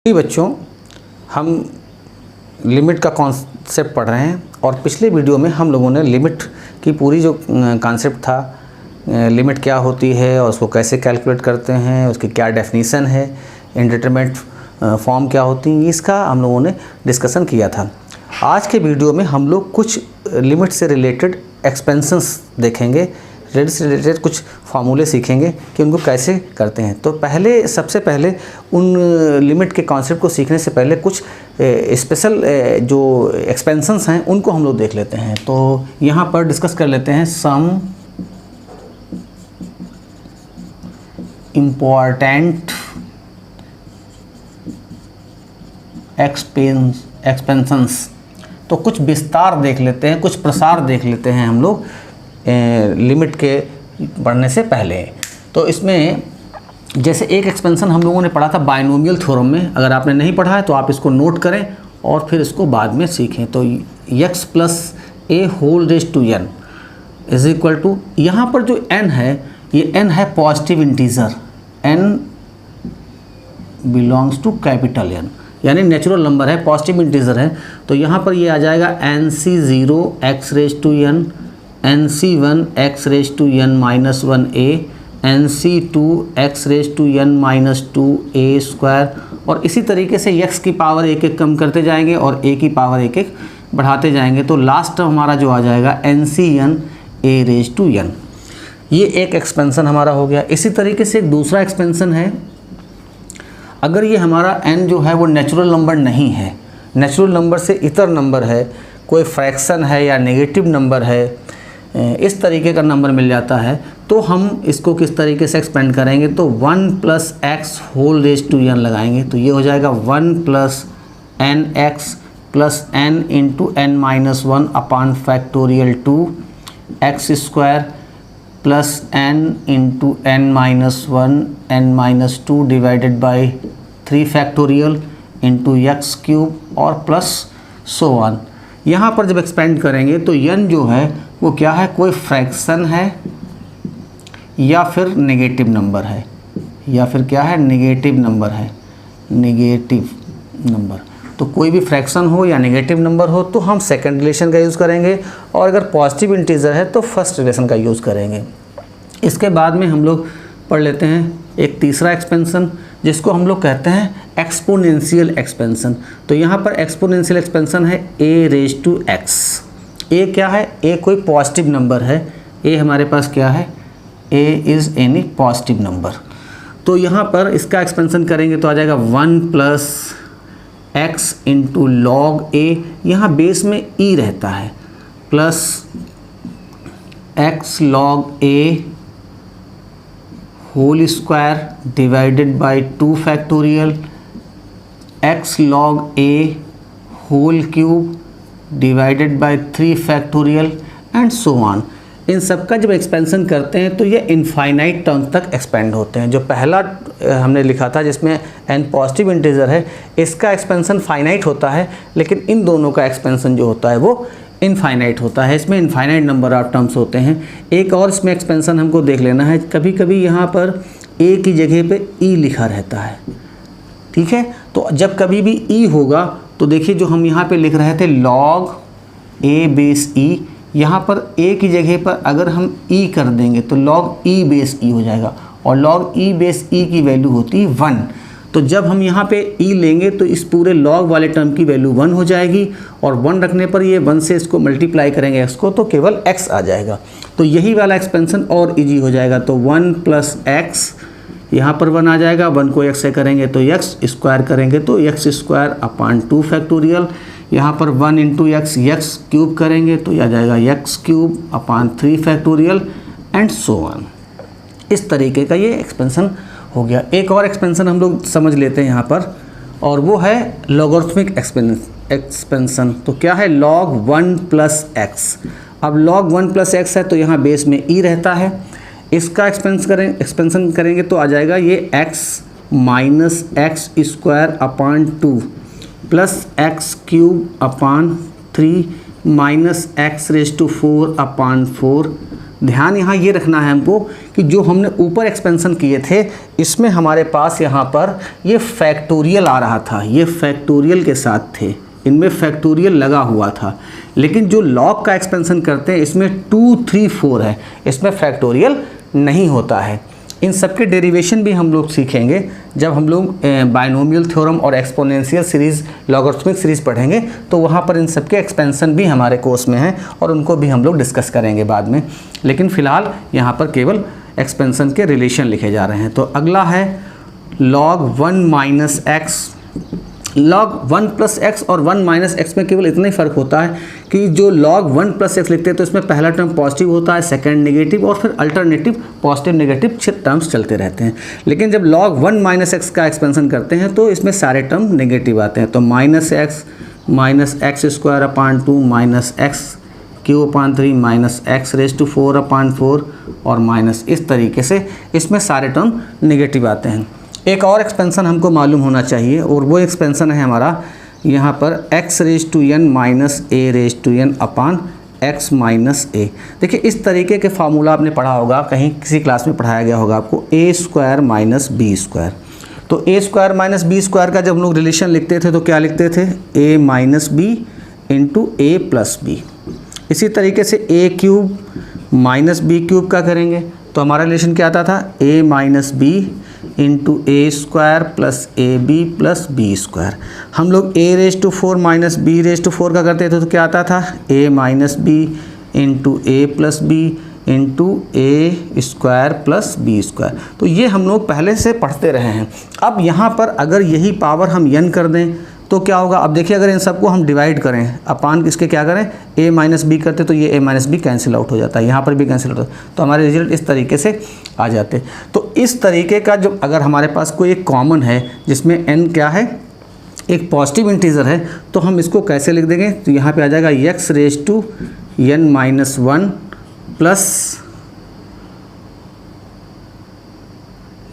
बच्चों, हम लिमिट का कॉन्सेप्ट पढ़ रहे हैं और पिछले वीडियो में हम लोगों ने लिमिट की पूरी जो कॉन्सेप्ट था, लिमिट क्या होती है और उसको कैसे कैलकुलेट करते हैं, उसकी क्या डेफिनीशन है, इंडिटरमिनेट फॉर्म क्या होती है, इसका हम लोगों ने डिस्कशन किया था। आज के वीडियो में हम लोग कुछ लिमिट से रिलेटेड एक्सपेंशंस देखेंगे, लिमिट से रिलेटेड कुछ फार्मूले सीखेंगे कि उनको कैसे करते हैं। तो सबसे पहले उन लिमिट के कॉन्सेप्ट को सीखने से पहले कुछ स्पेशल जो एक्सपेंशंस हैं उनको हम लोग देख लेते हैं। तो यहाँ पर डिस्कस कर लेते हैं सम इम्पॉर्टेंट एक्सपेंशंस। तो कुछ विस्तार देख लेते हैं, कुछ प्रसार देख लेते हैं हम लोग लिमिट के पढ़ने से पहले। तो इसमें जैसे एक एक्सपेंशन हम लोगों ने पढ़ा था बाइनोमियल थ्योरम में, अगर आपने नहीं पढ़ा है तो आप इसको नोट करें और फिर इसको बाद में सीखें। तो x plus a whole raise to n is equal to, यहाँ पर जो n है ये n है positive integer, n belongs to capital N, यानी नेचुरल नंबर है, पॉजिटिव इंटीजर है। तो यहाँ पर ये आ जाएगा NC0 x raise to n, NC1 x raise to n minus 1a, NC2 x raise to n minus 2a square, और इसी तरीके से x की पावर एक एक कम करते जाएंगे और a की पावर एक एक बढ़ाते जाएंगे। तो लास्ट हमारा जो आ जाएगा NCn a raise to n। ये एक एक्सपेंशन हमारा हो गया। इसी तरीके से एक दूसरा एक्सपेंशन है, अगर ये हमारा n जो है वो नेचुरल नंबर नहीं है, नेचुरल नंबर से इतर नंबर है, कोई फ्रैक्शन है या नेगेटिव नंबर है, इस तरीके का नंबर मिल जाता है, तो हम इसको किस तरीके से एक्सपेंड करेंगे, तो 1 plus X whole raise to n लगाएंगे। तो ये हो जाएगा 1 plus N X plus N into N minus 1 upon factorial 2 X square plus N into N minus 1 N minus 2 divided by 3 factorial into X cube और plus so on. यहाँ पर जब expand करेंगे तो n जो है वो क्या है, कोई फ्रैक्शन है या फिर नेगेटिव नंबर है, या फिर क्या है, नेगेटिव नंबर है, नेगेटिव नंबर। तो कोई भी फ्रैक्शन हो या नेगेटिव नंबर हो तो हम सेकंड रिलेशन का यूज़ करेंगे, और अगर पॉजिटिव इंटीजर है तो फर्स्ट रिलेशन का यूज़ करेंगे। इसके बाद में हम लोग पढ़ लेते हैं एक तीसरा एक्सपेंशन जिसको हम लोग कहते हैं एक्सपोनेंशियल एक्सपेंशन। तो यहाँ पर एक्सपोनेंशियल एक्सपेंशन है a raise to x। a क्या है, a कोई पॉजिटिव नंबर है, a हमारे पास क्या है, a is any positive number. तो यहाँ पर इसका एक्सपेंशन करेंगे तो आ जाएगा 1 plus x into log a, यहाँ बेस में e रहता है, plus x log a whole square divided by 2 factorial x log a whole cube divided by 3 factorial and so on. इन सब का जब एक्सपेंशन करते हैं तो ये इनफाइनाइट टर्म तक एक्सपेंड होते हैं। जो पहला हमने लिखा था जिसमें n पॉजिटिव इंटीजर है, इसका एक्सपेंशन फाइनाइट होता है, लेकिन इन दोनों का एक्सपेंशन जो होता है वो इनफाइनाइट होता है। इसमें इनफाइनाइट नंबर ऑफ टर्म्स होते हैं। एक और इसमें एक्सपेंशन हमको देख लेना है, कभी कभी यहाँ पर a की जगह पे e लिखा रहता है, ठीक है। तो जब कभी भी e होगा तो देखिए जो हम यहाँ पे लिख रहे थे log a बेस e, यहाँ पर a की जगह पर अगर हम e कर देंगे तो log e बेस e हो जाएगा, और log e बेस e की वैल्यू होती है 1। तो जब हम यहाँ पे e लेंगे तो इस पूरे log वाले टर्म की वैल्यू 1 हो जाएगी, और 1 रखने पर ये 1 से इसको मल्टीप्लाई करेंगे x को तो केवल x आ जाएगा। तो यही वाला एक्सपेंशन और ईजी हो जाएगा। तो 1 प्लस एक्स, यहाँ पर 1 आ जाएगा, 1 को x से करेंगे तो x स्क्वायर करेंगे तो x स्क्वायर अपान 2 फैक्टोरियल, यहाँ पर 1 इंटू एक्स क्यूब करेंगे तो यह आ जाएगा x cube upon 3 factorial and so on. इस तरीके का ये एक्सपेंशन हो गया। एक और एक्सपेंशन हम लोग समझ लेते हैं यहाँ पर, और वो है लॉगरिथमिक एक्सपेंशन। तो क्या है, log 1 प्लस एक्स। अब log 1 प्लस एक्स है तो यहाँ बेस में e रहता है, इसका एक्सपेंशन करेंगे तो आ जाएगा ये x minus x square upon 2 plus X cube upon 3 minus x raise to 4 upon 4 ध्यान यहाँ ये रखना है हमको कि जो हमने ऊपर एक्सपेंशन किए थे इसमें हमारे पास यहाँ पर ये फैक्टोरियल आ रहा था, ये फैक्टोरियल के साथ थे, इनमें फैक्टोरियल लगा हुआ था। लेकिन जो लॉग का एक्सपेंशन करते हैं इसमें 2, 3, 4 है, इसमें फैक्टोरियल नहीं होता है। इन सब के डेरिवेशन भी हम लोग सीखेंगे जब हम लोग बाइनोमियल थ्योरम और एक्सपोनेंशियल सीरीज़, लॉगरिथमिक सीरीज़ पढ़ेंगे, तो वहाँ पर इन सब के एक्सपेंशन भी हमारे कोर्स में हैं और उनको भी हम लोग डिस्कस करेंगे बाद में। लेकिन फ़िलहाल यहाँ पर केवल एक्सपेंशन के रिलेशन लिखे जा रहे हैं। तो अगला है log 1 minus x. log 1 plus x और 1 माइनस एक्स में केवल इतना ही फ़र्क होता है कि जो log 1 प्लस एक्स लिखते हैं तो इसमें पहला टर्म पॉजिटिव होता है, सेकंड नेगेटिव, और फिर अल्टरनेटिव पॉजिटिव नेगेटिव टर्म्स चलते रहते हैं। लेकिन जब log 1 माइनस एक्स का एक्सपेंशन करते हैं तो इसमें सारे टर्म नेगेटिव आते हैं। तो minus x square upon 2 minus X cube upon 3 minus x raise to 4 upon 4 और माइनस, इस तरीके से इसमें सारे टर्म नेगेटिव आते हैं। एक और एक्सपेंशन हमको मालूम होना चाहिए और वो एक्सपेंशन है हमारा यहाँ पर x raise to n minus a raise to n upon x minus a। देखिए इस तरीके के फार्मूला आपने पढ़ा होगा, कहीं किसी क्लास में पढ़ाया गया होगा आपको, a square minus b square. तो a square minus b square का जब हम लोग रिलेशन लिखते थे तो क्या लिखते थे, a minus b into a plus b। इसी तरीके से a cube minus b cube का करेंगे तो हमारा रिलेशन क्या आता था, a minus b into A square plus A B plus B square. हम लोग a raise to 4 minus B raise to 4 का करते थे तो क्या आता था, a minus B into A plus B into A square plus B square. तो ये हम लोग पहले से पढ़ते रहे हैं। अब यहाँ पर अगर यही पावर हम n कर दें तो क्या होगा, अब देखिए अगर इन सबको हम डिवाइड करें अपान किसके क्या करें, a माइनस बी करते तो ये a minus B cancel out हो जाता है, यहाँ पर भी कैंसिल आउट होता है, तो हमारे रिजल्ट इस तरीके से आ जाते। तो इस तरीके का जो अगर हमारे पास कोई एक कॉमन है जिसमें n क्या है, एक पॉजिटिव इंटीजर है, तो हम इसको कैसे लिख देंगे, तो यहाँ पे आ जाएगा x raise to n minus 1 plus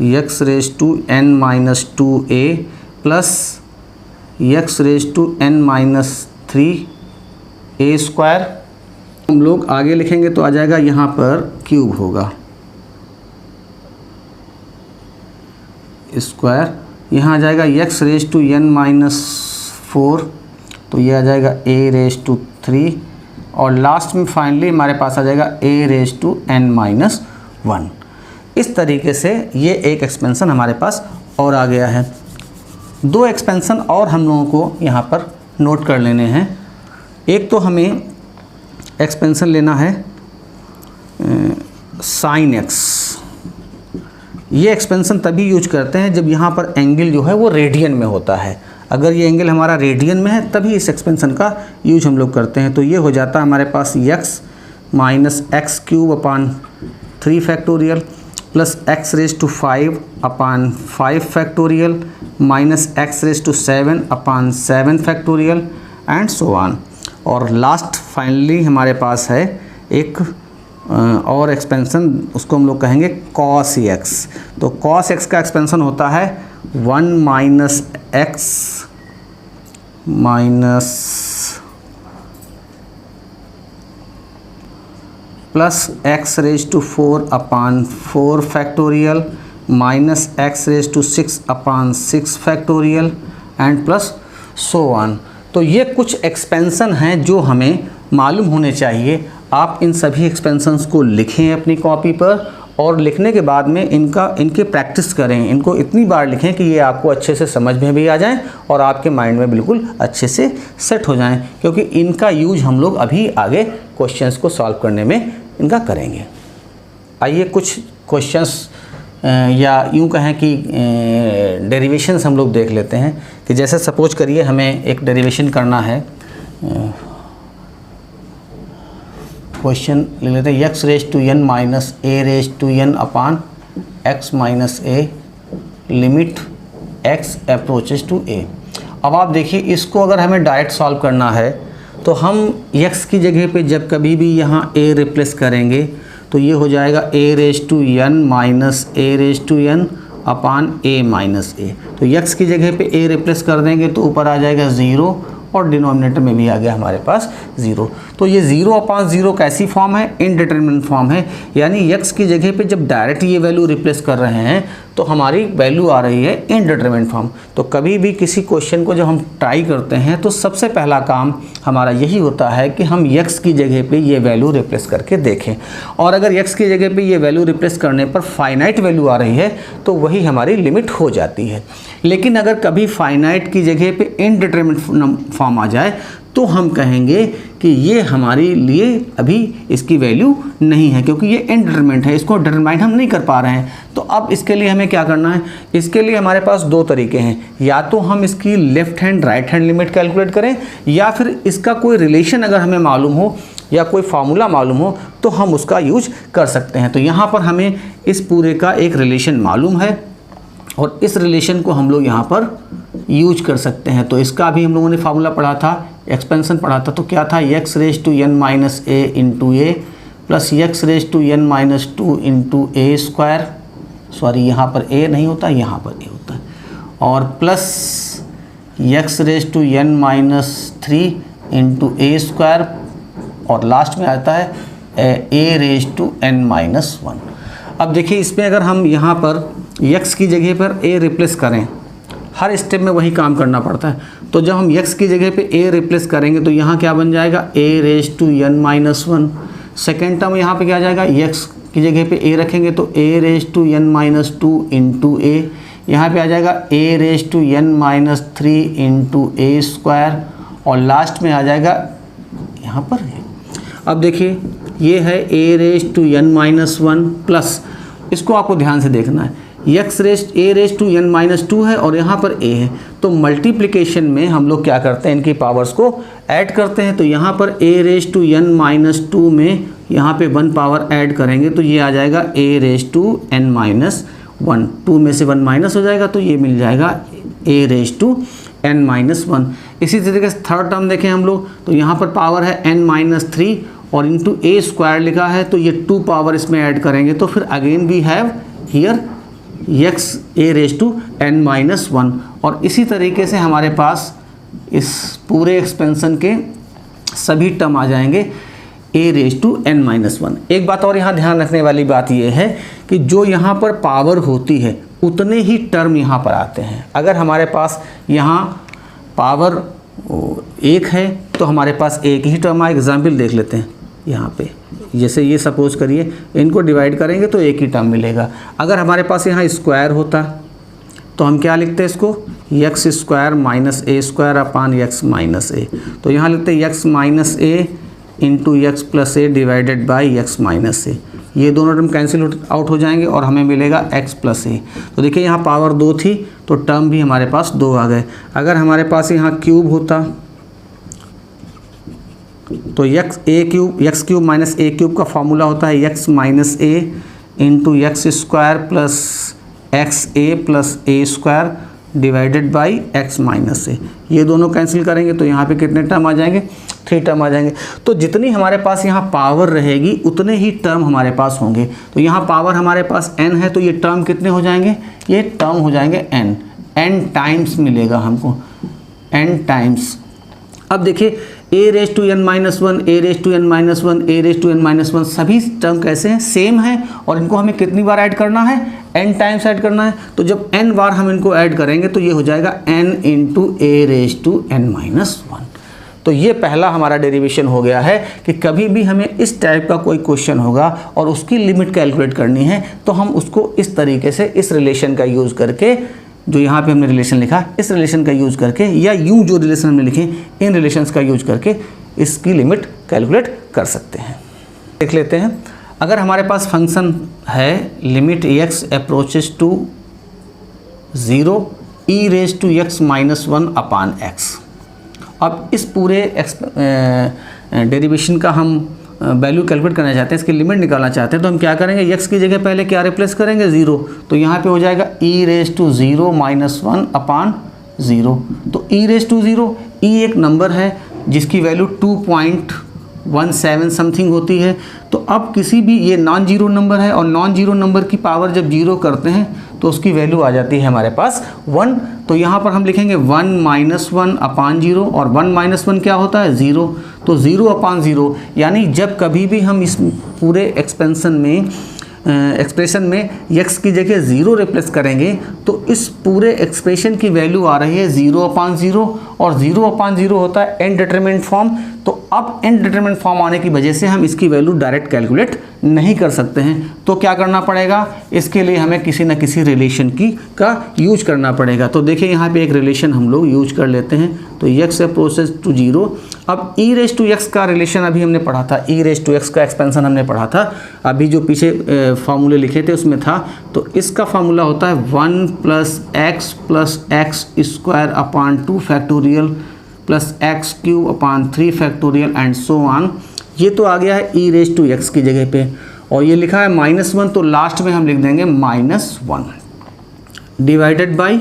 x raise to n minus 2a plus x raise to n minus 3a square. हम लोग आगे लिखेंगे तो आ जाएगा यहाँ पर क्यूब होगा स्क्वायर, यहाँ आ जाएगा x raise to n minus 4, तो ये आ जाएगा a रेज टू 3 और लास्ट में फाइनली हमारे पास आ जाएगा a raise to n minus 1। इस तरीके से ये एक एक्सपेंशन हमारे पास और आ गया है। दो एक्सपेंशन और हम लोगों को यहाँ पर नोट कर लेने हैं। एक तो हमें एक्सपेंशन लेना है साइन एक्स। ये एक्सपेंशन तभी यूज करते हैं जब यहाँ पर एंगल जो है वो रेडियन में होता है। अगर ये एंगल हमारा रेडियन में है तभी इस एक्सपेंशन का यूज हम लोग करते हैं। तो ये हो जाता है हमारे पास x minus x cube upon 3 factorial plus x raise to 5 upon 5 factorial minus x raise to 7 upon 7 factorial and so on. और लास्ट फाइनली हमारे पास है एक और एक्सपेंशन, उसको हम लोग कहेंगे cos x। तो cos x का एक्सपेंशन होता है 1 minus X minus plus x raise to 4 upon 4 factorial minus x raise to 6 upon 6 factorial and plus so on. तो ये कुछ एक्सपेंशन हैं जो हमें मालूम होने चाहिए। आप इन सभी एक्सपेंशंस को लिखें अपनी कॉपी पर और लिखने के बाद में इनके प्रैक्टिस करें। इनको इतनी बार लिखें कि ये आपको अच्छे से समझ में भी आ जाएं और आपके माइंड में बिल्कुल अच्छे से सेट हो जाएं, क्योंकि इनका यूज हम लोग अभी आगे क्वेश्चंस को सॉल्व करने में इनका करेंगे। आइए कुछ क्वेश्चंस या यूँ कहें कि डेरिवेशंस हम लोग देख लेते हैं। कि जैसे सपोज करिए हमें एक डेरिवेशन करना है, क्वेश्चन ले लेते हैं x raise to n minus a raise to n upon x minus a limit x approaches to a। अब आप देखिए इसको अगर हमें डायरेक्ट सॉल्व करना है तो हम x की जगह पे जब कभी भी यहाँ a रिप्लेस करेंगे तो ये हो जाएगा a raise to n minus a raise to n upon a minus a। तो x की जगह पे a रिप्लेस कर देंगे तो ऊपर आ जाएगा 0 और डिनोमिनेटर में भी आ गया हमारे पास 0। तो ये 0/0 कैसी फॉर्म है? इनडिटरमिनेट फॉर्म है, यानी x की जगह पे जब डायरेक्ट ये वैल्यू रिप्लेस कर रहे हैं तो हमारी वैल्यू आ रही है इनडिटरमिनेट फॉर्म। तो कभी भी किसी क्वेश्चन को जब हम ट्राई करते हैं तो सबसे पहला काम हमारा यही होता है कि हम x की जगह पे ये वैल्यू रिप्लेस करके देखें, और अगर x की जगह पे ये वैल्यू रिप्लेस करने पर फाइनाइट वैल्यू आ रही है तो वही हमारी लिमिट हो जाती है। लेकिन अगर कभी फाइनाइट की जगह पे इनडिटरमिनेट फॉर्म आ जाए तो हम कहेंगे कि ये हमारे लिए अभी इसकी वैल्यू नहीं है, क्योंकि ये इनडिटरमिनेट है, इसको डिटरमाइन हम नहीं कर पा रहे हैं। तो अब इसके लिए हमें क्या करना है? इसके लिए हमारे पास दो तरीके हैं, या तो हम इसकी left hand right hand limit calculate करें, या फिर इसका कोई रिलेशन अगर हमें मालूम हो या कोई फार्मूला मालूम हो तो हम उसका यूज कर सकते हैं। तो यहाँ पर हमें इस पूरे का एक रिलेशन मालूम है और इस रिलेशन को हम लोग यहाँ पर यूज कर सकते हैं। तो इसका भी हम लोगों ने फार्मूला पढ़ा था, एक्सपेंशन पढ़ा था, तो क्या था? x⁻n - a into A plus x⁻n - 2 into A square, sorry यहाँ पर a नहीं होता, यहाँ पर a होता है, और plus x⁻n - 3 into A square, और लास्ट में आता है a⁻n - 1। अब देखिए इसमें अगर हम यहाँ पर x की जगह पर a रिप्लेस करें, हर स्टेप में वही काम करना पड़ता है। तो जब हम x की जगह पे a रिप्लेस करेंगे तो यहाँ क्या बन जाएगा? a⁻n - 1। सेकेंड टर्म यहाँ पे क्या आ जाएगा? x की जगह पे a रखेंगे तो a⁻n - 2 इंटू a, यहाँ पे आ जाएगा a⁻n - 3 इंटू ए स्क्वायर, और लास्ट में आ जाएगा यहाँ पर। अब देखिए ये है a⁻n - 1 प्लस, इसको आपको ध्यान से देखना है, a⁻n - 2 है और यहाँ पर a है, तो मल्टीप्लिकेशन में हम लोग क्या करते हैं? इनकी पावर्स को ऐड करते हैं। तो यहाँ पर a⁻n - 2 में यहाँ पे 1 पावर ऐड करेंगे तो ये आ जाएगा a⁻n - 1, 2 में से 1 माइनस हो जाएगा तो ये मिल जाएगा a⁻n - 1। इसी तरीके से थर्ड टर्म देखें हम लोग, तो यहाँ पर पावर है n-3 और इंटू ए स्क्वायर लिखा है, तो ये 2 पावर इसमें ऐड करेंगे तो फिर again we have here a⁻n - 1। और इसी तरीके से हमारे पास इस पूरे एक्सपेंशन के सभी टर्म आ जाएंगे a⁻n - 1। एक बात और यहाँ ध्यान रखने वाली बात यह है कि जो यहाँ पर पावर होती है उतने ही टर्म यहाँ पर आते हैं। अगर हमारे पास यहाँ पावर 1 है तो हमारे पास एक ही टर्म आए। एग्जाम्पल देख लेते हैं यहाँ पे, जैसे ये सपोज करिए इनको डिवाइड करेंगे तो एक ही टर्म मिलेगा। अगर हमारे पास यहाँ स्क्वायर होता तो हम क्या लिखते हैं इसको? x² - a square upon x - a। तो यहाँ लिखते हैं x - a into x + a divided by x - a। ये दोनों टर्म कैंसिल आउट हो जाएंगे और हमें मिलेगा x + a। तो देखिए यहाँ पावर 2 थी तो टर्म भी हमारे पास 2 आ गए। अगर हमारे पास यहाँ क्यूब होता तो x³ - a³ का फॉर्मूला होता है x - a into x² plus xa plus a square divided by x - a। ये दोनों कैंसिल करेंगे तो यहाँ पे कितने टर्म आ जाएंगे? 3 टर्म आ जाएंगे। तो जितनी हमारे पास यहाँ पावर रहेगी उतने ही टर्म हमारे पास होंगे। तो यहाँ पावर हमारे पास n है तो ये टर्म कितने हो जाएंगे? ये टर्म हो जाएंगे n टाइम्स मिलेगा हमको, n टाइम्स। अब देखिए a⁻n - 1, a⁻n - 1, a⁻n - 1 सभी टर्म कैसे हैं? सेम है, और इनको हमें कितनी बार ऐड करना है? n टाइम्स ऐड करना है। तो जब n बार हम इनको ऐड करेंगे तो ये हो जाएगा n इंटू a⁻n - 1। तो ये पहला हमारा डेरिवेशन हो गया है कि कभी भी हमें इस टाइप का कोई क्वेश्चन होगा और उसकी लिमिट कैलकुलेट करनी है तो हम उसको इस तरीके से इस रिलेशन का यूज़ करके, जो यहाँ पे हमने रिलेशन लिखा, इस रिलेशन का यूज़ करके, या यूँ जो रिलेशन हमने लिखे इन रिलेशंस का यूज करके इसकी लिमिट कैलकुलेट कर सकते हैं। देख लेते हैं, अगर हमारे पास फंक्शन है limit x approaches to 0 e⁻x - 1 upon x। अब इस पूरे डेरिवेशन का हम वैल्यू कैलकुलेट करना चाहते हैं, इसकी लिमिट निकालना चाहते हैं, तो हम क्या करेंगे? x की जगह पहले क्या रिप्लेस करेंगे? 0। तो यहाँ पे हो जाएगा e⁻0 - 1 अपान 0। तो e⁻0, e एक नंबर है जिसकी वैल्यू 17 समथिंग होती है। तो अब किसी भी, ये नॉन जीरो नंबर है और नॉन जीरो नंबर की पावर जब जीरो करते हैं तो उसकी वैल्यू आ जाती है हमारे पास 1। तो यहाँ पर हम लिखेंगे 1 - 1 अपान 0, और 1 - 1 क्या होता है 0, तो 0 अपान 0, यानी जब कभी भी हम इस पूरे एक्सप्रेशन में x की जगह 0 रिप्लेस करेंगे तो इस पूरे एक्सप्रेशन की वैल्यू आ रही है 0 अपान 0, और 0 अपान 0 होता है इनडिटरमिनेट फॉर्म। तो अब इनडिटरमिनेट फॉर्म आने की वजह से हम इसकी वैल्यू डायरेक्ट कैलकुलेट नहीं कर सकते हैं। तो क्या करना पड़ेगा, इसके लिए हमें किसी न किसी रिलेशन का यूज करना पड़ेगा। तो देखिए यहाँ पे एक रिलेशन हम लोग यूज कर लेते हैं। तो x अप्रोचेस टू 0। अब e⁻x का रिलेशन अभी हमने पढ़ा था, e⁻x का एक्सपेंशन हमने पढ़ा था, अभी जो पीछे फार्मूले लिखे थे उसमें था। तो इसका फार्मूला होता है 1 + x + x² factorial plus x³ upon 3 factorial and so on. ये तो आ गया है e⁻x की जगह पे, और ये लिखा है -1, तो लास्ट में हम लिख देंगे -1 डिवाइडेड बाई,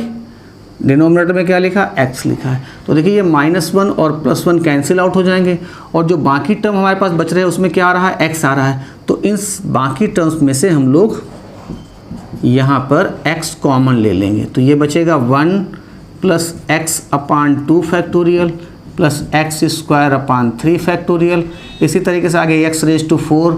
डिनोमिनेटर में क्या लिखा, x लिखा है। तो देखिए ये -1 और +1 कैंसिल आउट हो जाएंगे, और जो बाकी टर्म हमारे पास बच रहे हैं उसमें क्या आ रहा है, x आ रहा है। तो इन बाकी टर्म्स में से हम लोग यहाँ पर x कॉमन ले लेंगे। तो ये बचेगा 1 + x अपान 2 फैक्टोरियल प्लस x² अपान 3 फैक्टोरियल। इसी तरीके से आगे x⁴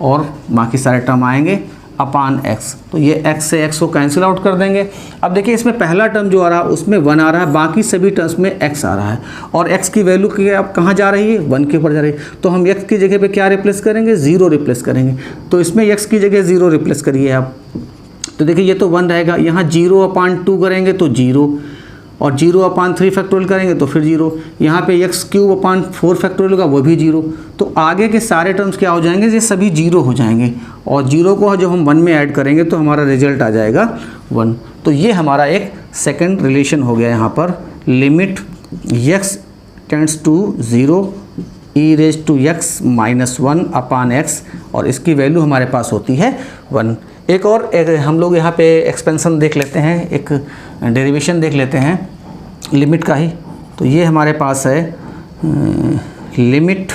और बाकी सारे टर्म आएंगे अपान x। तो ये x से x को कैंसिल आउट कर देंगे। अब देखिए इसमें पहला टर्म जो आ रहा है उसमें 1 आ रहा है, बाकी सभी टर्म्स में x आ रहा है, और x की वैल्यू की अब कहाँ जा रही है, 1 के ऊपर जा रही है। तो हम x की जगह पे क्या रिप्लेस करेंगे, 0 रिप्लेस करेंगे। तो इसमें x की जगह 0 रिप्लेस करिए आप। तो देखिए ये तो 1 रहेगा, यहाँ 0 अपान 2 करेंगे तो 0, और 0 अपान 3 फैक्टोरियल करेंगे तो फिर 0, यहाँ पे x³ अपान 4 फैक्टोरियल होगा वो भी 0। तो आगे के सारे टर्म्स क्या हो जाएंगे, ये सभी 0 हो जाएंगे, और 0 को जब हम 1 में ऐड करेंगे तो हमारा रिजल्ट आ जाएगा 1। तो ये हमारा एक सेकंड रिलेशन हो गया यहाँ पर, limit x tends to 0 e⁻x - 1 upon x, और इसकी वैल्यू हमारे पास होती है 1। एक हम लोग यहाँ पे एक्सपेंशन देख लेते हैं, एक डेरिवेशन देख लेते हैं लिमिट का ही। तो ये हमारे पास है limit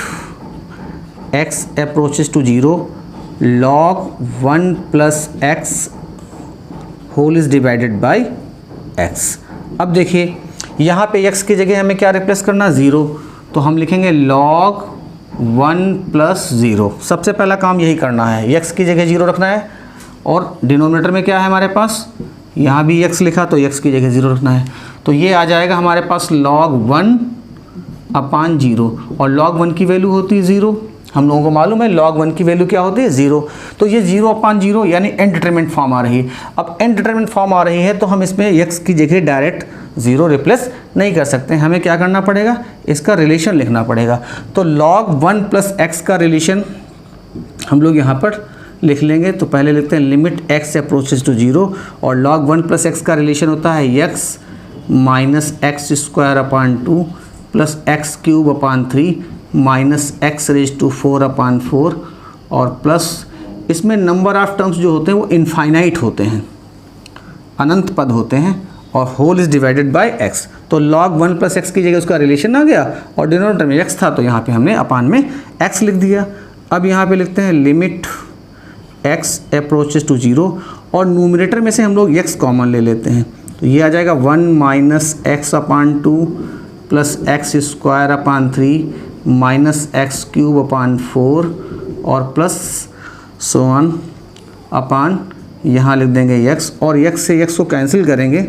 x approaches to 0 log 1 + x whole is divided by x। अब देखिए यहाँ पे x की जगह हमें क्या रिप्लेस करना, 0, तो हम लिखेंगे log 1 + 0। सबसे पहला काम यही करना है, x की जगह 0 रखना है, और डिनोमिनेटर में क्या है हमारे पास, यहाँ भी x लिखा तो x की जगह 0 रखना है। तो ये आ जाएगा हमारे पास log 1 अपान 0, और log 1 की वैल्यू होती है 0। हम लोगों को मालूम है log 1 की वैल्यू क्या होती है, 0। तो ये 0 अपान 0 यानी इनडिटरमिनेट फॉर्म आ रही है। अब इनडिटरमिनेट फॉर्म आ रही है तो हम इसमें x की जगह डायरेक्ट 0 रिप्लेस नहीं कर सकते, हमें क्या करना पड़ेगा, इसका रिलेशन लिखना पड़ेगा। तो log 1 + x का रिलेशन हम लोग यहाँ पर लिख लेंगे। तो पहले लिखते हैं लिमिट x अप्रोचेस टू 0, और log 1 + x का रिलेशन होता है x - x² अपान 2 प्लस x³ अपान 3 माइनस x⁴ अपान 4, और प्लस इसमें नंबर ऑफ टर्म्स जो होते हैं वो इनफाइनाइट होते हैं, अनंत पद होते हैं, और whole is divided by x। तो log 1 + x की जगह उसका रिलेशन आ गया, और डिनोमिनेटर में x था तो यहाँ पे हमने अपान में x लिख दिया। अब यहाँ पे लिखते हैं लिमिट x अप्रोचेस टू 0, और न्यूमरेटर में से हम लोग x कॉमन ले लेते हैं। तो ये आ जाएगा 1 - x अपान 2 प्लस x² अपान 3 माइनस x³ अपान 4, और प्लस सो ऑन अपान यहाँ लिख देंगे x, और x से x को कैंसिल करेंगे।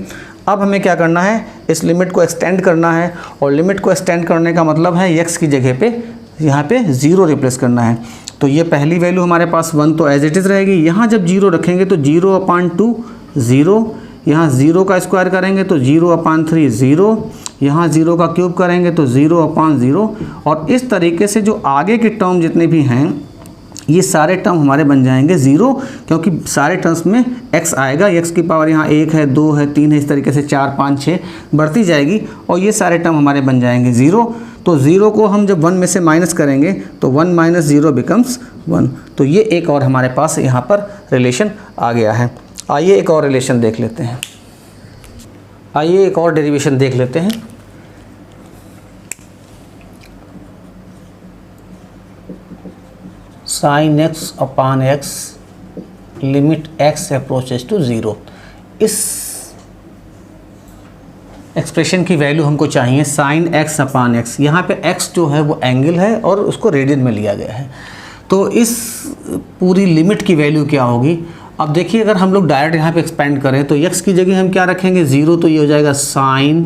अब हमें क्या करना है, इस लिमिट को एक्सटेंड करना है, और लिमिट को एक्सटेंड करने का मतलब है x की जगह पे यहाँ पे 0 रिप्लेस करना है। तो ये पहली वैल्यू हमारे पास 1 तो एज इट इज़ रहेगी। यहाँ जब 0 रखेंगे तो 0 अपान 2 0, यहाँ 0 का स्क्वायर करेंगे तो 0 अपान 3 0, यहाँ 0 का क्यूब करेंगे तो 0 अपान 0, और इस तरीके से जो आगे के टर्म जितने भी हैं ये सारे टर्म हमारे बन जाएंगे 0, क्योंकि सारे टर्म्स में x आएगा। x की पावर यहाँ 1 है, 2 है, 3 है, इस तरीके से 4 5 6 बढ़ती जाएगी, और ये सारे टर्म हमारे बन जाएंगे 0। तो 0 को हम जब 1 में से माइनस करेंगे तो 1 - 0 बिकम्स 1। तो ये एक और हमारे पास यहाँ पर रिलेशन आ गया है। आइए एक और रिलेशन देख लेते हैं, आइए एक और डेरिवेशन देख लेते हैं। Sine X upon X limit X approaches to 0। इस एक्सप्रेशन की वैल्यू हमको चाहिए साइन एक्स अपान एक्स। यहाँ पे एक्स जो है वो एंगल है और उसको रेडियन में लिया गया है। तो इस पूरी लिमिट की वैल्यू क्या होगी? अब देखिए, अगर हम लोग डायरेक्ट यहाँ पे एक्सपेंड करें तो x की जगह हम क्या रखेंगे 0, तो ये हो जाएगा साइन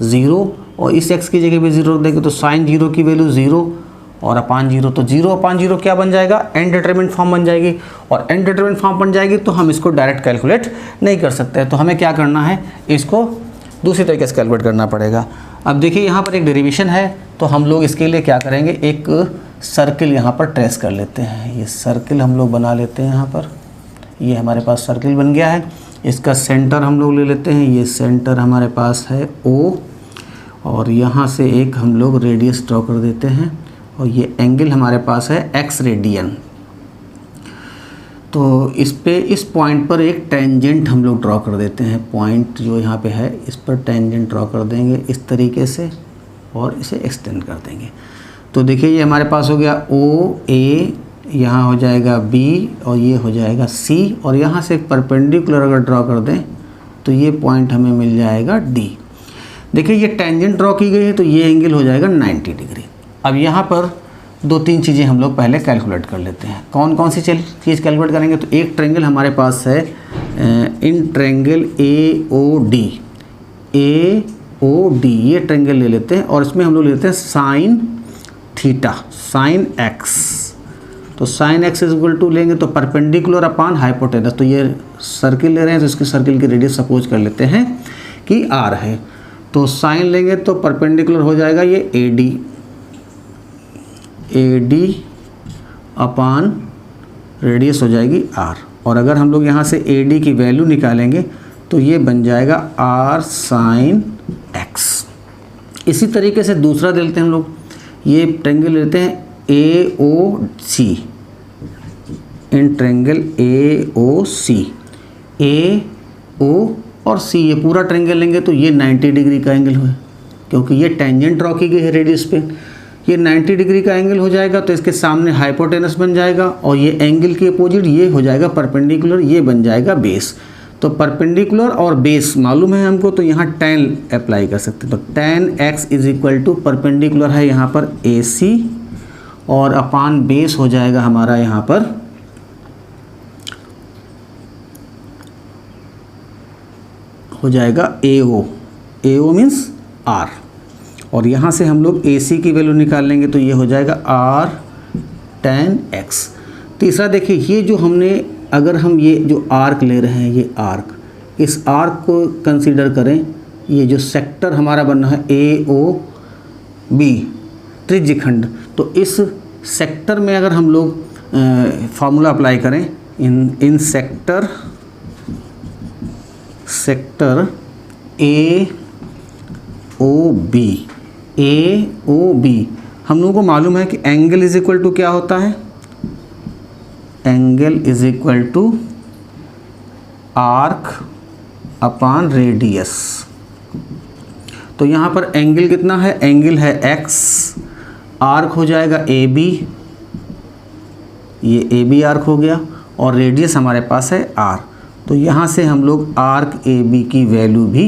0, और इस x की जगह पे 0 रख देंगे तो साइन 0 की वैल्यू 0 और अपान 0, तो 0 अपान 0 क्या बन जाएगा? इनडिटरमिनेट फॉर्म बन जाएगी। और इनडिटरमिनेट फॉर्म बन जाएगी तो हम इसको डायरेक्ट कैलकुलेट नहीं कर सकते। तो हमें क्या करना है, इसको दूसरी तरीके से कैलकुलेट करना पड़ेगा। अब देखिए, यहाँ पर एक डेरिवेशन है, तो हम लोग इसके लिए क्या करेंगे, एक सर्किल यहाँ पर ट्रेस कर लेते हैं। ये सर्किल हम लोग बना लेते हैं। यहाँ पर ये हमारे पास सर्किल बन गया है। इसका सेंटर हम लोग ले लेते हैं। ये सेंटर हमारे पास है O, और यहाँ से एक हम लोग रेडियस ड्रॉ कर देते हैं, और ये एंगल हमारे पास है x रेडियन। तो इस पॉइंट पर एक टेंजेंट हम लोग ड्रॉ कर देते हैं। पॉइंट जो यहाँ पे है, इस पर टेंजेंट ड्रॉ कर देंगे इस तरीके से, और इसे एक्सटेंड कर देंगे। तो देखिए, ये हमारे पास हो गया OA, यहाँ हो जाएगा B, और ये हो जाएगा C, और यहाँ से एक परपेंडिकुलर अगर ड्रॉ कर दें तो ये पॉइंट हमें मिल जाएगा D। देखिए, ये टेंजेंट ड्रॉ की गई है, तो ये एंगल हो जाएगा 90 डिग्री। अब यहाँ पर 2-3 चीज़ें हम लोग पहले कैलकुलेट कर लेते हैं। कौन कौन सी चीज़ कैलकुलेट करेंगे? तो एक ट्रायंगल हमारे पास है इन ट्रायंगल AOD, ये ट्रायंगल ले लेते हैं, और इसमें हम लोग लेते हैं साइन थीटा, साइन एक्स। तो sine x is equal to लेंगे तो परपेंडिकुलर अपान हाइपोटेनस। तो ये सर्किल ले रहे हैं, तो इसके सर्किल की रेडियस सपोज कर लेते हैं कि r है। तो साइन लेंगे तो परपेंडिकुलर हो जाएगा ये AD अपान रेडियस हो जाएगी r। और अगर हम लोग यहाँ से AD की वैल्यू निकालेंगे तो ये बन जाएगा r साइन x। इसी तरीके से दूसरा लेते हैं हम लोग, ये ट्रायंगल लेते हैं AOC, in triangle AOC, AO और C, ये पूरा ट्रायंगल लेंगे तो ये 90 डिग्री का एंगल है, क्योंकि ये टेंजेंट ड्रॉ की गई है रेडियस पे। ये 90 डिग्री का एंगल हो जाएगा, तो इसके सामने हाइपोटेनस बन जाएगा, और ये एंगल के अपोजिट ये हो जाएगा परपेंडिकुलर, ये बन जाएगा बेस। तो परपेंडिकुलर और बेस मालूम है हमको, तो यहाँ tan अप्लाई कर सकते हैं। तो tan x is equal to perpendicular है यहाँ पर AC, और अपान बेस हो जाएगा हमारा यहाँ पर हो जाएगा AO मीन्स R, और यहाँ से हम लोग AC की वैल्यू निकाल लेंगे तो ये हो जाएगा R tan x। तीसरा देखिए, ये जो हमने, अगर हम ये जो आर्क ले रहे हैं, ये आर्क, इस आर्क को कंसीडर करें, ये जो सेक्टर हमारा बनना है AOB त्रिज्यखंड, तो इस सेक्टर में अगर हम लोग फार्मूला अप्लाई करें, इन सेक्टर AOB हम लोगों को मालूम है कि एंगल इज इक्वल टू क्या होता है, angle is equal to arc upon radius. तो यहाँ पर एंगल कितना है, एंगल है x, आर्क हो जाएगा AB, ये AB आर्क हो गया, और रेडियस हमारे पास है r। तो यहाँ से हम लोग आर्क AB की वैल्यू भी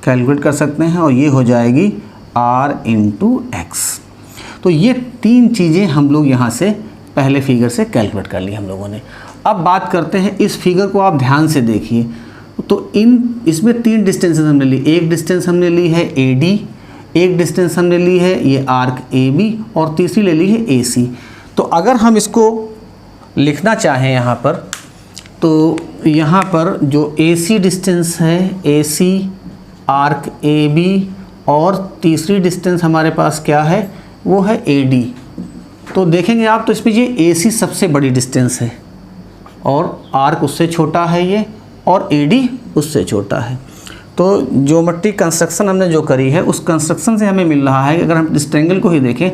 कैलकुलेट कर सकते हैं, और ये हो जाएगी r इंटू x। तो ये 3 चीज़ें हम लोग यहाँ से पहले फिगर से कैलकुलेट कर ली हम लोगों ने। अब बात करते हैं, इस फिगर को आप ध्यान से देखिए। तो इसमें 3 डिस्टेंसेस हमने ली। एक डिस्टेंस हमने ली है AD, एक डिस्टेंस हमने ली है ये आर्क AB, और तीसरी ले ली है AC। तो अगर हम इसको लिखना चाहें यहाँ पर, तो यहाँ पर जो AC डिस्टेंस है, AC आर्क AB, और तीसरी डिस्टेंस हमारे पास क्या है, वो है AD। तो देखेंगे आप, तो इसमें ये AC सबसे बड़ी डिस्टेंस है, और आर्क उससे छोटा है ये, और AD उससे छोटा है। तो ज्योमेट्रिक कंस्ट्रक्शन हमने जो करी है, उस कंस्ट्रक्शन से हमें मिल रहा है कि अगर हम इस ट्रायंगल को ही देखें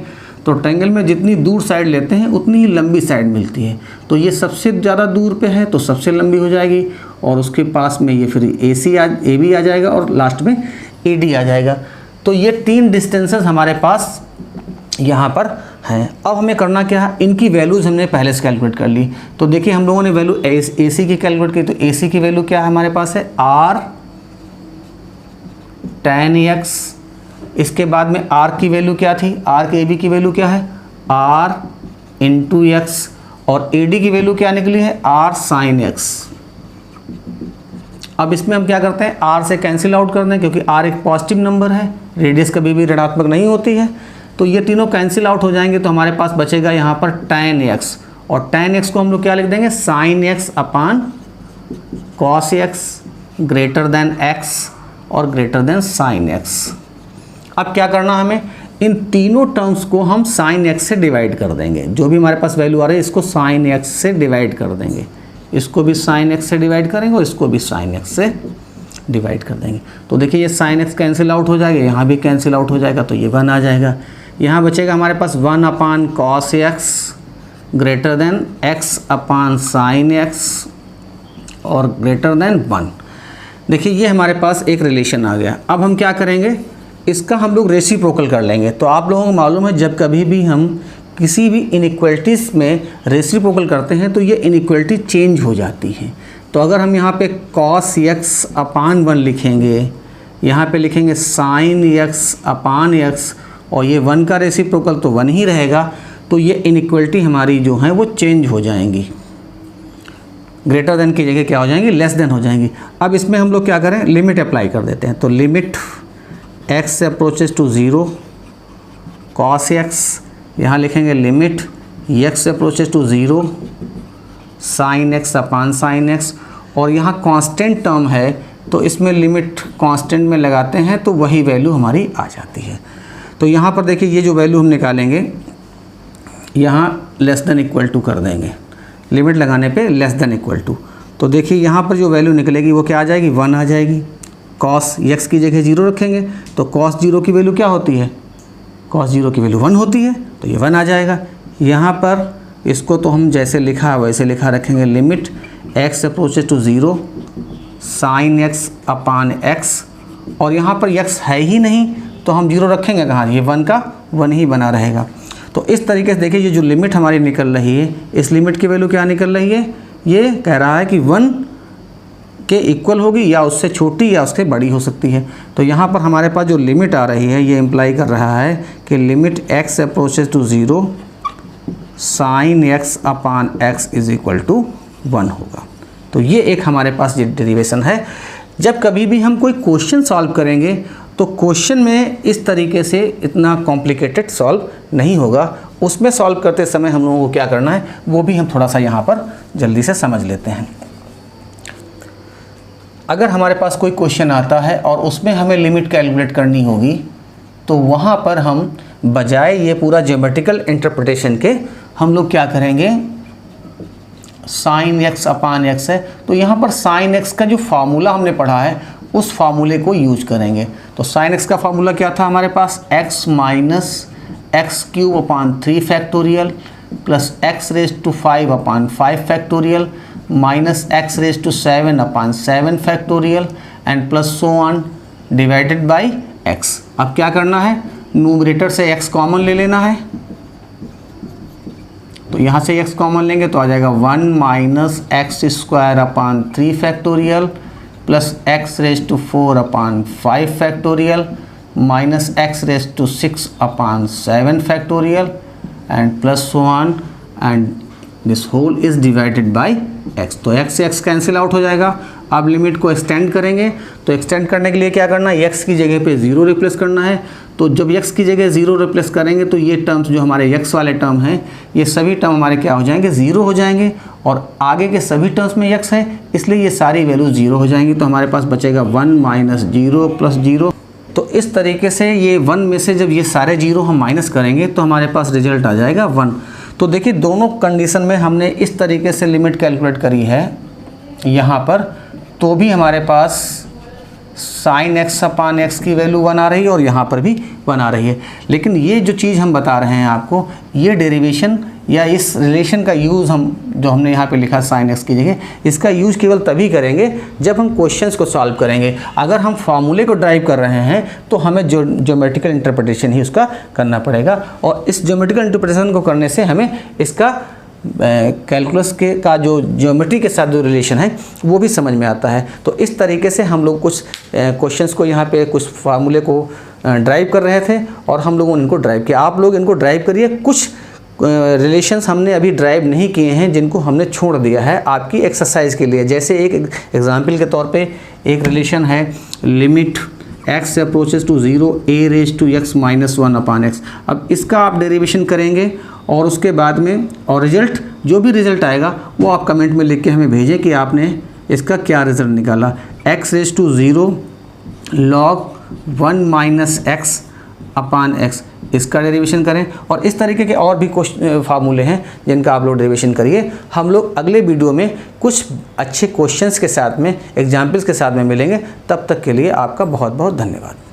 तो ट्रायंगल में जितनी दूर साइड लेते हैं उतनी ही लंबी साइड मिलती है। तो ये सबसे ज़्यादा दूर पे है तो सबसे लंबी हो जाएगी, और उसके पास में ये फिर AB आ जाएगा, और लास्ट में AD आ जाएगा। तो ये 3 डिस्टेंसेस हमारे पास यहाँ पर है। अब हमें करना क्या है, इनकी वैल्यूज़ हमने पहले से कैलकुलेट कर ली। तो देखिए हम लोगों ने वैल्यू ए सी की कैलकुलेट की, तो ए सी की वैल्यू क्या है हमारे पास है आर tan x। इसके बाद में आर की वैल्यू क्या थी, आर के ए बी की वैल्यू क्या है आर इंटू एक्स, और ए डी की वैल्यू क्या निकली है आर साइन एक्स। अब इसमें हम क्या करते हैं, आर से कैंसिल आउट कर दें, क्योंकि आर एक पॉजिटिव नंबर है, रेडियस कभी भी ऋणात्मक नहीं होती है, तो ये तीनों कैंसिल आउट हो जाएंगे। तो हमारे पास बचेगा यहाँ पर tan x, और tan x को हम लोग क्या लिख देंगे sin x अपान cos x greater than x और ग्रेटर देन sin x। अब क्या करना हमें, इन तीनों टर्म्स को हम sin x से डिवाइड कर देंगे। जो भी हमारे पास वैल्यू आ रही है इसको sin x से डिवाइड कर देंगे, इसको भी sin x से डिवाइड करेंगे और इसको भी sin x से डिवाइड कर देंगे। तो देखिए ये sin x कैंसिल आउट हो जाएगा, यहाँ भी कैंसिल आउट हो जाएगा, तो ये 1 आ जाएगा। यहाँ बचेगा हमारे पास 1 अपान cos x greater than x upon sin x और ग्रेटर देन 1। देखिए ये हमारे पास एक रिलेशन आ गया। अब हम क्या करेंगे, इसका हम लोग रेसिप्रोकल कर लेंगे। तो आप लोगों को मालूम है जब कभी भी हम किसी भी इनइक्वलिटीज़ में रेसिप्रोकल करते हैं तो ये इनइक्वलिटी चेंज हो जाती है। तो अगर हम यहाँ पे cos x अपान 1 लिखेंगे, यहाँ पे लिखेंगे sin x अपान x, और ये 1 का रेसिप्रोकल तो 1 ही रहेगा, तो ये इनइक्वलिटी हमारी जो है वो चेंज हो जाएंगी, ग्रेटर देन की जगह क्या हो जाएंगी लेस देन हो जाएंगी। अब इसमें हम लोग क्या करें, लिमिट अप्लाई कर देते हैं। तो limit x approaches to 0 cos x, यहाँ लिखेंगे limit x approaches to 0 sin x upon sin x, और यहाँ कांस्टेंट टर्म है तो इसमें लिमिट कांस्टेंट में लगाते हैं तो वही वैल्यू हमारी आ जाती है। तो यहाँ पर देखिए ये जो वैल्यू हम निकालेंगे यहाँ लेस देन इक्वल टू कर देंगे, लिमिट लगाने पे लेस देन इक्वल टू। तो देखिए यहाँ पर जो वैल्यू निकलेगी वो क्या आ जाएगी 1 आ जाएगी। cos x की जगह 0 रखेंगे तो cos 0 की वैल्यू क्या होती है, cos 0 की वैल्यू 1 होती है, तो ये 1 आ जाएगा। यहाँ पर इसको तो हम जैसे लिखा वैसे लिखा रखेंगे, limit x approaches to 0 sin x upon x, और यहाँ पर x है ही नहीं तो हम 0 रखेंगे कहाँ, ये 1 का 1 ही बना रहेगा। तो इस तरीके से देखिए ये जो लिमिट हमारी निकल रही है, इस लिमिट की वैल्यू क्या निकल रही है, ये कह रहा है कि 1 के इक्वल होगी या उससे छोटी या उससे बड़ी हो सकती है। तो यहाँ पर हमारे पास जो लिमिट आ रही है ये इम्प्लाई कर रहा है कि limit x approaches to 0 sin x upon x is equal to 1 होगा। तो ये एक हमारे पास ये डेरिवेशन है। जब कभी भी हम कोई क्वेश्चन सॉल्व करेंगे तो क्वेश्चन में इस तरीके से इतना कॉम्प्लिकेटेड सॉल्व नहीं होगा, उसमें सॉल्व करते समय हम लोगों को क्या करना है वो भी हम थोड़ा सा यहाँ पर जल्दी से समझ लेते हैं। अगर हमारे पास कोई क्वेश्चन आता है और उसमें हमें लिमिट कैलकुलेट करनी होगी तो वहाँ पर हम बजाय ये पूरा ज्योमेट्रिकल इंटरप्रिटेशन के हम लोग क्या करेंगे, sin x अपान x है तो यहाँ पर sin x का जो फार्मूला हमने पढ़ा है उस फार्मूले को यूज करेंगे। तो sin x का फार्मूला क्या था हमारे पास, x minus x cube upon 3 factorial plus x raise to 5 upon 5 factorial minus x raise to 7 upon 7 factorial and plus so on divided by x। अब क्या करना है, न्यूमरेटर से x कॉमन ले लेना है, तो यहाँ से x कॉमन लेंगे तो आ जाएगा 1 minus x square upon 3 factorial plus x raise to 4 upon 5 factorial minus x raise to 6 upon 7 factorial and plus so on and this whole is divided by x। तो x से x cancel out हो जाएगा। अब limit को extend करेंगे तो extend करने के लिए क्या करना है, x की जगह पे 0 रिप्लेस करना है। तो जब x की जगह 0 रिप्लेस करेंगे तो ये टर्म्स जो हमारे x वाले टर्म हैं ये सभी टर्म हमारे क्या हो जाएंगे, 0 हो जाएंगे, और आगे के सभी टर्म्स में x है इसलिए ये सारी वैल्यू 0 हो जाएंगी। तो हमारे पास बचेगा 1 माइनस 0 प्लस 0। तो इस तरीके से ये 1 में से जब ये सारे 0 हम माइनस करेंगे तो हमारे पास रिजल्ट आ जाएगा 1। तो देखिए दोनों कंडीशन में हमने इस तरीके से लिमिट कैलकुलेट करी है यहाँ पर, तो भी हमारे पास sin x अपान x की वैल्यू 1 आ रही है और यहाँ पर भी 1 आ रही है। लेकिन ये जो चीज़ हम बता रहे हैं आपको, ये डेरिवेशन या इस रिलेशन का यूज़ हम जो हमने यहाँ पे लिखा sin x की जगह, इसका यूज़ केवल तभी करेंगे जब हम क्वेश्चंस को सॉल्व करेंगे। अगर हम फार्मूले को ड्राइव कर रहे हैं तो हमें ज्योमेट्रिकल इंटरप्रिटेशन ही उसका करना पड़ेगा, और इस ज्योमेट्रिकल इंटरप्रिटेशन को करने से हमें इसका कैलकुलस के का जो ज्योमेट्री के साथ जो रिलेशन है वो भी समझ में आता है। तो इस तरीके से हम लोग कुछ क्वेश्चंस को यहाँ पे कुछ फार्मूले को ड्राइव कर रहे थे और हम लोगों ने इनको ड्राइव किया। आप लोग इनको ड्राइव करिए। कुछ रिलेशंस हमने अभी ड्राइव नहीं किए हैं जिनको हमने छोड़ दिया है आपकी एक्सरसाइज के लिए। जैसे एक एग्जाम्पल के तौर पे एक रिलेशन है limit x approaches to 0 a raise to x minus 1 upon x। अब इसका आप डेरिवेशन करेंगे और उसके बाद में और रिजल्ट जो भी रिजल्ट आएगा वो आप कमेंट में लिख के हमें भेजें कि आपने इसका क्या रिजल्ट निकाला। x raise to 0 log 1 minus x upon x, इसका डेरिवेशन करें। और इस तरीके के और भी क्वेश्चन फार्मूले हैं जिनका आप लोग डेरिवेशन करिए। हम लोग अगले वीडियो में कुछ अच्छे क्वेश्चंस के साथ में एग्जाम्पल्स के साथ में मिलेंगे। तब तक के लिए आपका बहुत बहुत धन्यवाद।